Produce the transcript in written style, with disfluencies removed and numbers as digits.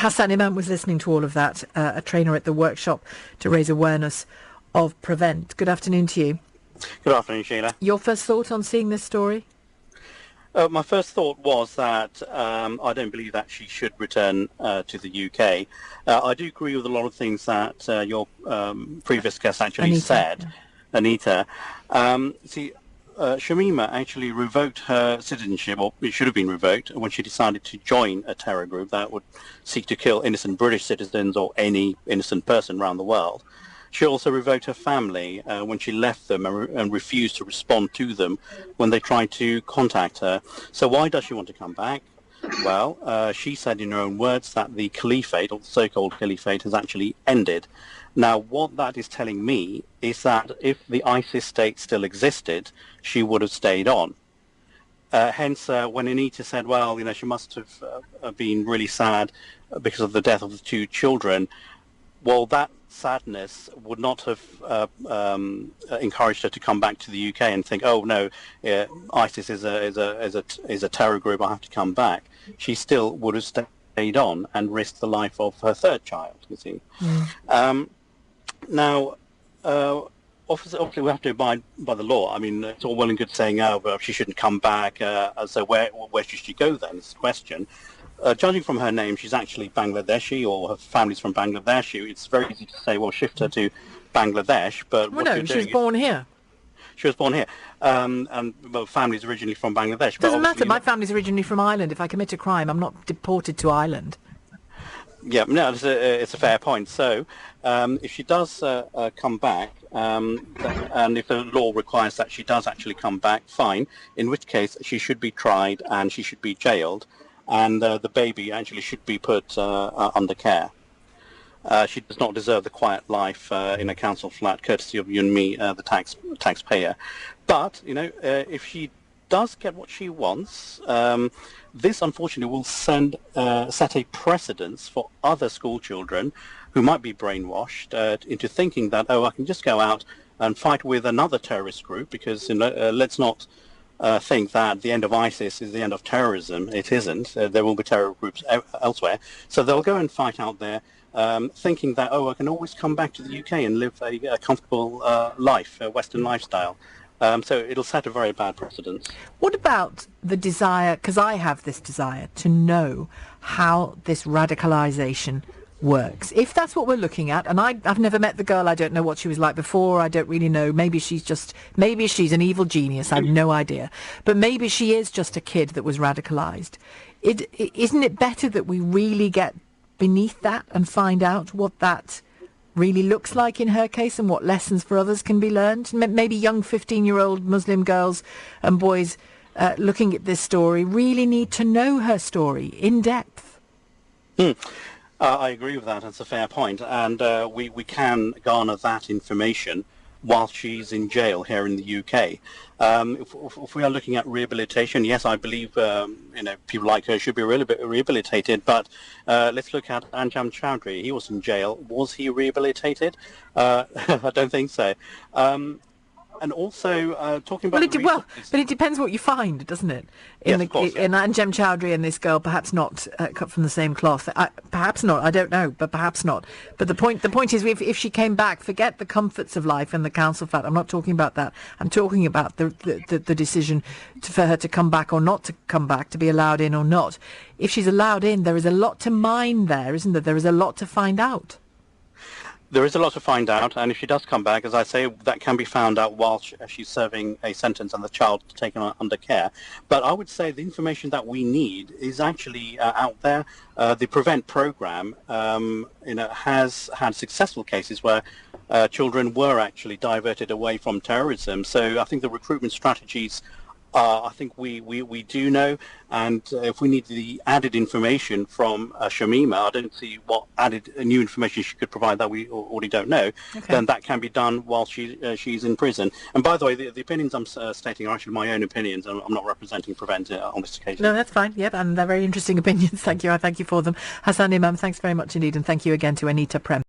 Hassan Imam was listening to all of that, a trainer at the workshop to raise awareness of Prevent. Good afternoon to you. Good afternoon, Sheila. Your first thought on seeing this story? My first thought was that I don't believe that she should return to the UK. I do agree with a lot of things that your previous guest actually said, Anita. Shamima actually revoked her citizenship, or it should have been revoked, when she decided to join a terror group that would seek to kill innocent British citizens or any innocent person around the world. She also revoked her family when she left them and refused to respond to them when they tried to contact her. So why does she want to come back? Well, she said in her own words that the caliphate, or the so-called caliphate, has actually ended. Now, what that is telling me is that if the ISIS state still existed, she would have stayed on. Hence, when Anita said, well, she must have been really sad because of the death of the two children, well, that sadness would not have encouraged her to come back to the UK and think, oh no, ISIS is a terror group, I have to come back. She still would have stayed on and risked the life of her third child, you see. Now, obviously we have to abide by the law. I mean, it's all well and good saying, oh, well, she shouldn't come back, so where should she go then, is the question. Judging from her name, she's actually Bangladeshi, or her family's from Bangladesh. It's very easy to say, well, shift her to Bangladesh, but she was born here. She was born here, and well, family's originally from Bangladesh. Doesn't matter. My family's originally from Ireland. If I commit a crime, I'm not deported to Ireland. Yeah, no, it's a fair point. So, if she does come back, and if the law requires that she does actually come back, fine. In which case, she should be tried and she should be jailed, and the baby actually should be put under care. She does not deserve the quiet life in a council flat, courtesy of you and me, the taxpayer. But if she does get what she wants, this unfortunately will set a precedence for other school children who might be brainwashed into thinking that, oh, I can just go out and fight with another terrorist group, because let's not think that the end of ISIS is the end of terrorism. It isn't. There will be terror groups elsewhere. So they'll go and fight out there, thinking that, oh, I can always come back to the UK and live a comfortable life, a Western lifestyle. So it'll set a very bad precedent. What about the desire, because I have this desire to know how this radicalisation works, if that's what we're looking at, and I've never met the girl, I don't know what she was like before, I don't really know, maybe she's an evil genius, I have no idea, but maybe she is just a kid that was radicalised. Isn't it better that we really get beneath that and find out what that really looks like in her case and what lessons for others can be learned? Maybe young 15-year-old Muslim girls and boys looking at this story really need to know her story in depth. I agree with that. That's a fair point. And we can garner that information while she's in jail here in the UK. If we are looking at rehabilitation, yes, I believe people like her should be rehabilitated. But let's look at Anjam Chowdhury. He was in jail. Was he rehabilitated? I don't think so. And also talking about but it depends what you find, doesn't it? In Anjem Chowdhury and this girl, perhaps not cut from the same cloth. Perhaps not. I don't know, but perhaps not. But the point is, if she came back, forget the comforts of life and the council flat. I'm not talking about that. I'm talking about the decision for her to come back or not to come back, to be allowed in or not. If she's allowed in, there is a lot to mine there, isn't there? There is a lot to find out. There is a lot to find out, and if she does come back, as I say, that can be found out while she's serving a sentence and the child taken under care. But I would say the information that we need is actually out there. The Prevent program, has had successful cases where children were actually diverted away from terrorism. So I think the recruitment strategies, I think we do know, and if we need the added information from Shamima, I don't see what added new information she could provide that we already don't know. Okay. Then that can be done while she's in prison. And by the way, the opinions I'm stating are actually my own opinions. I'm not representing Prevent on this occasion. No, that's fine. Yep, and they're very interesting opinions. Thank you. I thank you for them. Hassan Imam, thanks very much indeed, and thank you again to Anita Prem.